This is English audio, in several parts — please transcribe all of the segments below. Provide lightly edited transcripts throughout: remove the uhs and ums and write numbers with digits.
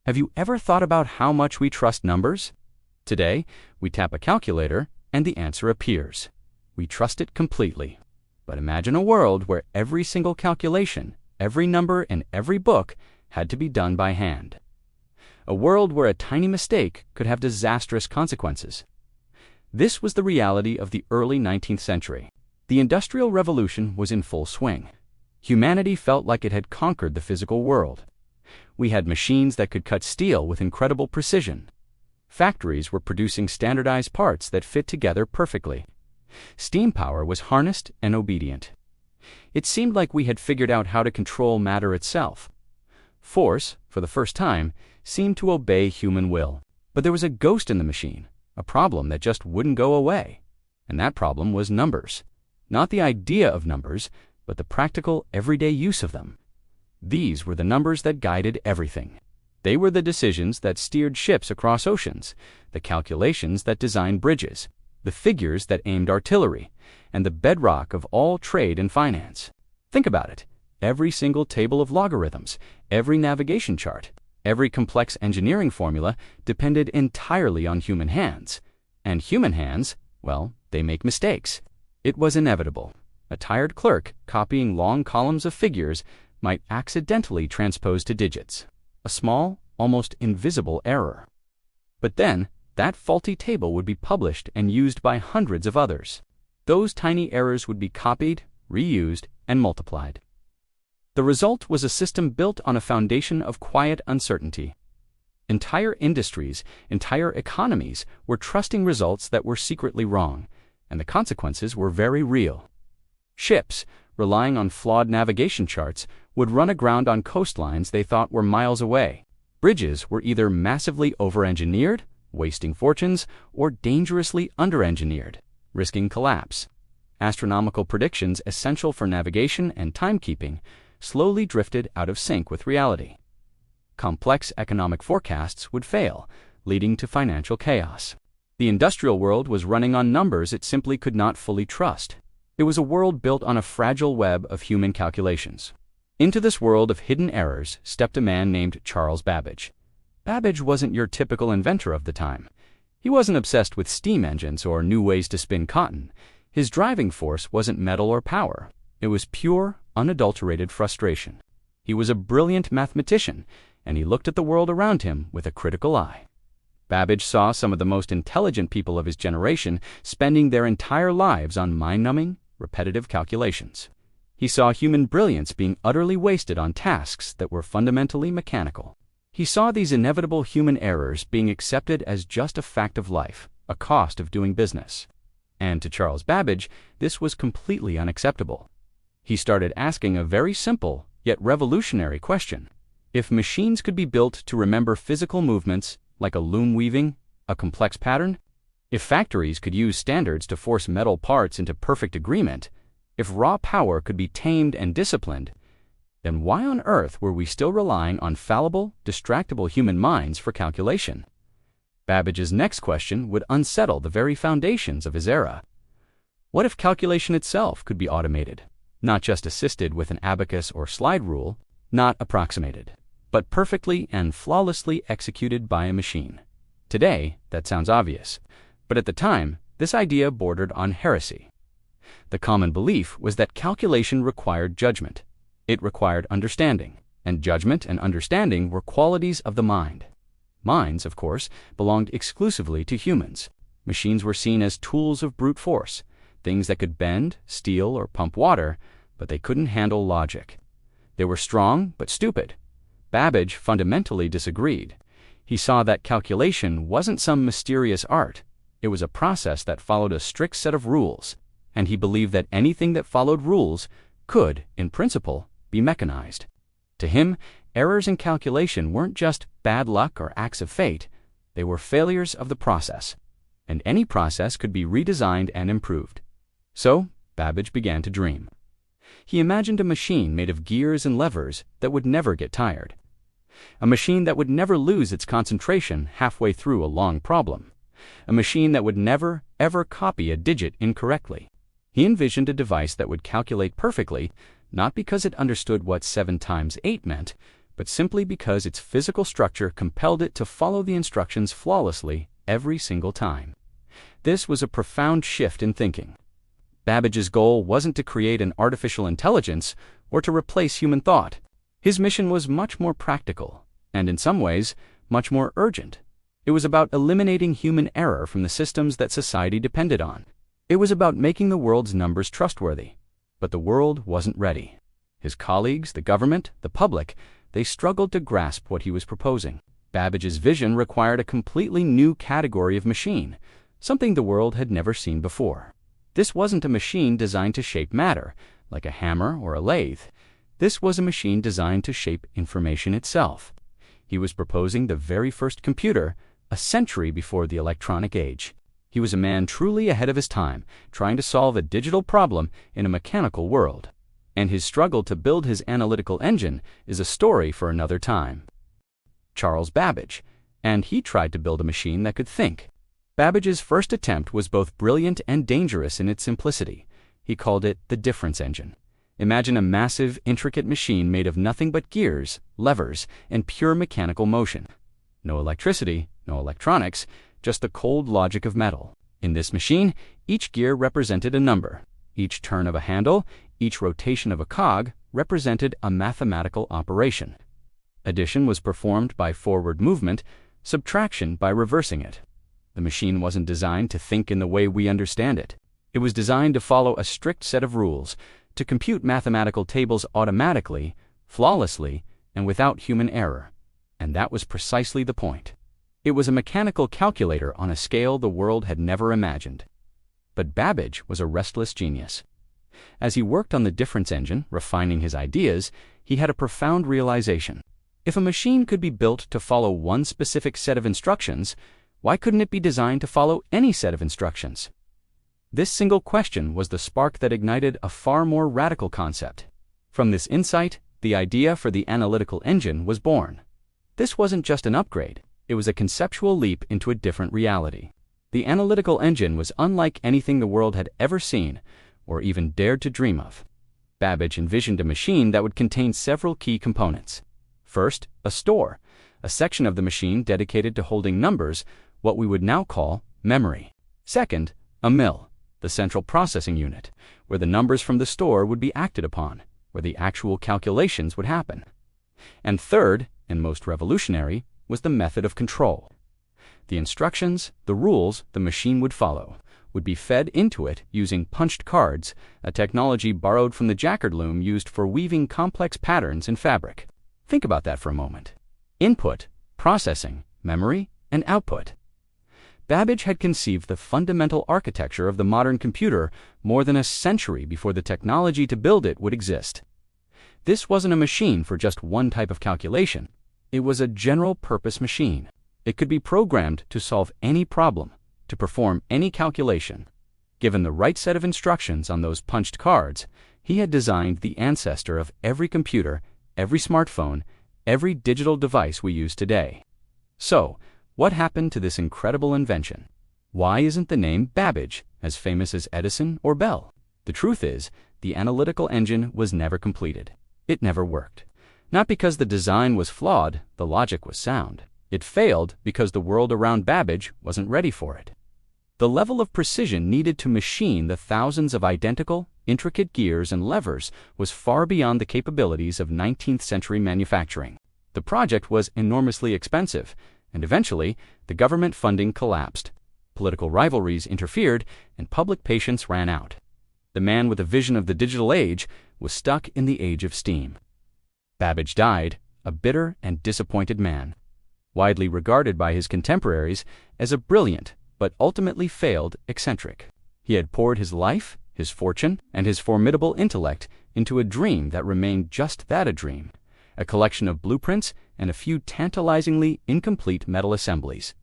Have you ever thought about how much we trust numbers? Today, we tap a calculator and the answer appears. We trust it completely. But imagine a world where every single calculation, every number in every book had to be done by hand. A world where a tiny mistake could have disastrous consequences. This was the reality of the early 19th century. The Industrial Revolution was in full swing. Humanity felt like it had conquered the physical world. We had machines that could cut steel with incredible precision. Factories were producing standardized parts that fit together perfectly. Steam power was harnessed and obedient. It seemed like we had figured out how to control matter itself. Force, for the first time, seemed to obey human will. But there was a ghost in the machine, a problem that just wouldn't go away. And that problem was numbers. Not the idea of numbers, but the practical, everyday use of them. These were the numbers that guided everything. They were the decisions that steered ships across oceans, the calculations that designed bridges, the figures that aimed artillery, and the bedrock of all trade and finance. Think about it. Every single table of logarithms, every navigation chart, every complex engineering formula depended entirely on human hands. And human hands, well, they make mistakes. It was inevitable. A tired clerk copying long columns of figures might accidentally transpose to digits. A small, almost invisible error. But then, that faulty table would be published and used by hundreds of others. Those tiny errors would be copied, reused, and multiplied. The result was a system built on a foundation of quiet uncertainty. Entire industries, entire economies were trusting results that were secretly wrong, and the consequences were very real. Ships, relying on flawed navigation charts, would run aground on coastlines they thought were miles away. Bridges were either massively over-engineered, wasting fortunes, or dangerously under-engineered, risking collapse. Astronomical predictions essential for navigation and timekeeping slowly drifted out of sync with reality. Complex economic forecasts would fail, leading to financial chaos. The industrial world was running on numbers it simply could not fully trust. It was a world built on a fragile web of human calculations. Into this world of hidden errors stepped a man named Charles Babbage. Babbage wasn't your typical inventor of the time. He wasn't obsessed with steam engines or new ways to spin cotton. His driving force wasn't metal or power. It was pure, unadulterated frustration. He was a brilliant mathematician, and he looked at the world around him with a critical eye. Babbage saw some of the most intelligent people of his generation spending their entire lives on mind-numbing, repetitive calculations. He saw human brilliance being utterly wasted on tasks that were fundamentally mechanical. He saw these inevitable human errors being accepted as just a fact of life, a cost of doing business. And to Charles Babbage, this was completely unacceptable. He started asking a very simple, yet revolutionary question. If machines could be built to remember physical movements, like a loom weaving a complex pattern, if factories could use standards to force metal parts into perfect agreement, if raw power could be tamed and disciplined, then why on earth were we still relying on fallible, distractible human minds for calculation? Babbage's next question would unsettle the very foundations of his era. What if calculation itself could be automated? Not just assisted with an abacus or slide rule, not approximated, but perfectly and flawlessly executed by a machine. Today, that sounds obvious, but at the time, this idea bordered on heresy. The common belief was that calculation required judgment. It required understanding, and judgment and understanding were qualities of the mind. Minds, of course, belonged exclusively to humans. Machines were seen as tools of brute force, things that could bend, steal, or pump water, but they couldn't handle logic. They were strong but stupid. Babbage fundamentally disagreed. He saw that calculation wasn't some mysterious art. It was a process that followed a strict set of rules, and he believed that anything that followed rules could, in principle, be mechanized. To him, errors in calculation weren't just bad luck or acts of fate, they were failures of the process, and any process could be redesigned and improved. So, Babbage began to dream. He imagined a machine made of gears and levers that would never get tired. A machine that would never lose its concentration halfway through a long problem. A machine that would never, ever copy a digit incorrectly. He envisioned a device that would calculate perfectly, not because it understood what 7 times 8 meant, but simply because its physical structure compelled it to follow the instructions flawlessly every single time. This was a profound shift in thinking. Babbage's goal wasn't to create an artificial intelligence or to replace human thought. His mission was much more practical, and in some ways, much more urgent. It was about eliminating human error from the systems that society depended on. It was about making the world's numbers trustworthy. But the world wasn't ready. His colleagues, the government, the public, they struggled to grasp what he was proposing. Babbage's vision required a completely new category of machine, something the world had never seen before. This wasn't a machine designed to shape matter, like a hammer or a lathe. This was a machine designed to shape information itself. He was proposing the very first computer, a century before the electronic age. He was a man truly ahead of his time, trying to solve a digital problem in a mechanical world. And his struggle to build his analytical engine is a story for another time. Charles Babbage, and he tried to build a machine that could think. Babbage's first attempt was both brilliant and dangerous in its simplicity. He called it the difference engine. Imagine a massive, intricate machine made of nothing but gears, levers, and pure mechanical motion. No electricity, no electronics, just the cold logic of metal. In this machine, each gear represented a number. Each turn of a handle, each rotation of a cog represented a mathematical operation. Addition was performed by forward movement, subtraction by reversing it. The machine wasn't designed to think in the way we understand it. It was designed to follow a strict set of rules, to compute mathematical tables automatically, flawlessly, and without human error. And that was precisely the point. It was a mechanical calculator on a scale the world had never imagined. But Babbage was a restless genius. As he worked on the difference engine, refining his ideas, he had a profound realization. If a machine could be built to follow one specific set of instructions, why couldn't it be designed to follow any set of instructions? This single question was the spark that ignited a far more radical concept. From this insight, the idea for the analytical engine was born. This wasn't just an upgrade, it was a conceptual leap into a different reality. The analytical engine was unlike anything the world had ever seen, or even dared to dream of. Babbage envisioned a machine that would contain several key components. First, a store, a section of the machine dedicated to holding numbers, what we would now call memory. Second, a mill, the central processing unit, where the numbers from the store would be acted upon, where the actual calculations would happen. And third, and most revolutionary, was the method of control. The instructions, the rules the machine would follow, would be fed into it using punched cards, a technology borrowed from the jacquard loom used for weaving complex patterns in fabric. Think about that for a moment. Input, processing, memory, and output. Babbage had conceived the fundamental architecture of the modern computer more than a century before the technology to build it would exist. This wasn't a machine for just one type of calculation. It was a general-purpose machine. It could be programmed to solve any problem, to perform any calculation. Given the right set of instructions on those punched cards, he had designed the ancestor of every computer, every smartphone, every digital device we use today. So, what happened to this incredible invention? Why isn't the name Babbage as famous as Edison or Bell? The truth is, the analytical engine was never completed. It never worked. Not because the design was flawed, the logic was sound. It failed because the world around Babbage wasn't ready for it. The level of precision needed to machine the thousands of identical, intricate gears and levers was far beyond the capabilities of 19th century manufacturing. The project was enormously expensive, and eventually, the government funding collapsed. Political rivalries interfered, and public patience ran out. The man with a vision of the digital age was stuck in the age of steam. Babbage died, a bitter and disappointed man, widely regarded by his contemporaries as a brilliant but ultimately failed eccentric. He had poured his life, his fortune, and his formidable intellect into a dream that remained just that, a dream, a collection of blueprints and a few tantalizingly incomplete metal assemblies.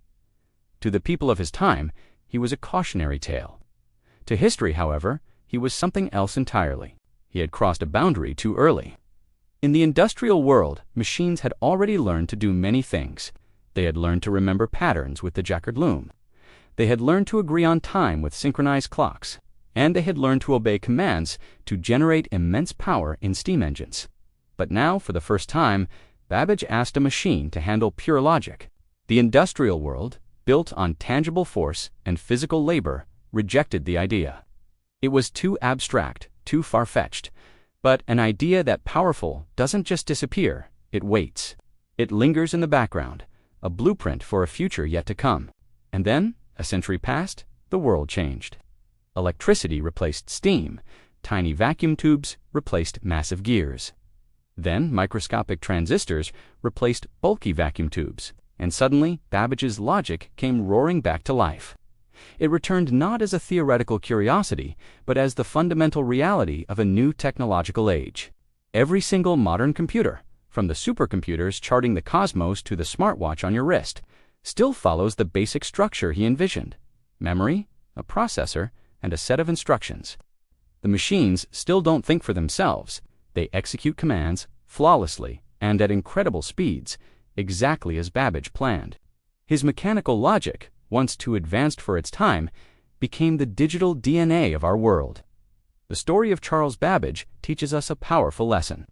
To the people of his time, he was a cautionary tale. To history, however, he was something else entirely. He had crossed a boundary too early. In the industrial world, machines had already learned to do many things. They had learned to remember patterns with the jacquard loom. They had learned to agree on time with synchronized clocks. And they had learned to obey commands to generate immense power in steam engines. But now, for the first time, Babbage asked a machine to handle pure logic. The industrial world, built on tangible force and physical labor, rejected the idea. It was too abstract, too far-fetched. But an idea that powerful doesn't just disappear, it waits. It lingers in the background, a blueprint for a future yet to come. And then, a century passed, the world changed. Electricity replaced steam. Tiny vacuum tubes replaced massive gears. Then microscopic transistors replaced bulky vacuum tubes. And suddenly, Babbage's logic came roaring back to life. It returned not as a theoretical curiosity, but as the fundamental reality of a new technological age. Every single modern computer, from the supercomputers charting the cosmos to the smartwatch on your wrist, still follows the basic structure he envisioned: memory, a processor, and a set of instructions. The machines still don't think for themselves. They execute commands flawlessly and at incredible speeds, exactly as Babbage planned. His mechanical logic, once too advanced for its time, became the digital DNA of our world. The story of Charles Babbage teaches us a powerful lesson.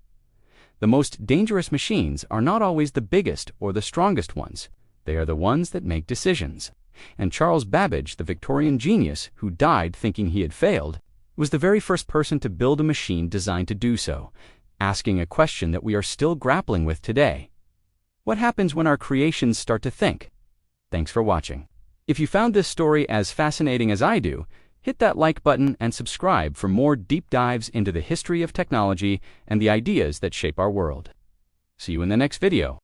The most dangerous machines are not always the biggest or the strongest ones. They are the ones that make decisions. And Charles Babbage, the Victorian genius who died thinking he had failed, was the very first person to build a machine designed to do so, asking a question that we are still grappling with today. What happens when our creations start to think? Thanks for watching. If you found this story as fascinating as I do, hit that like button and subscribe for more deep dives into the history of technology and the ideas that shape our world. See you in the next video.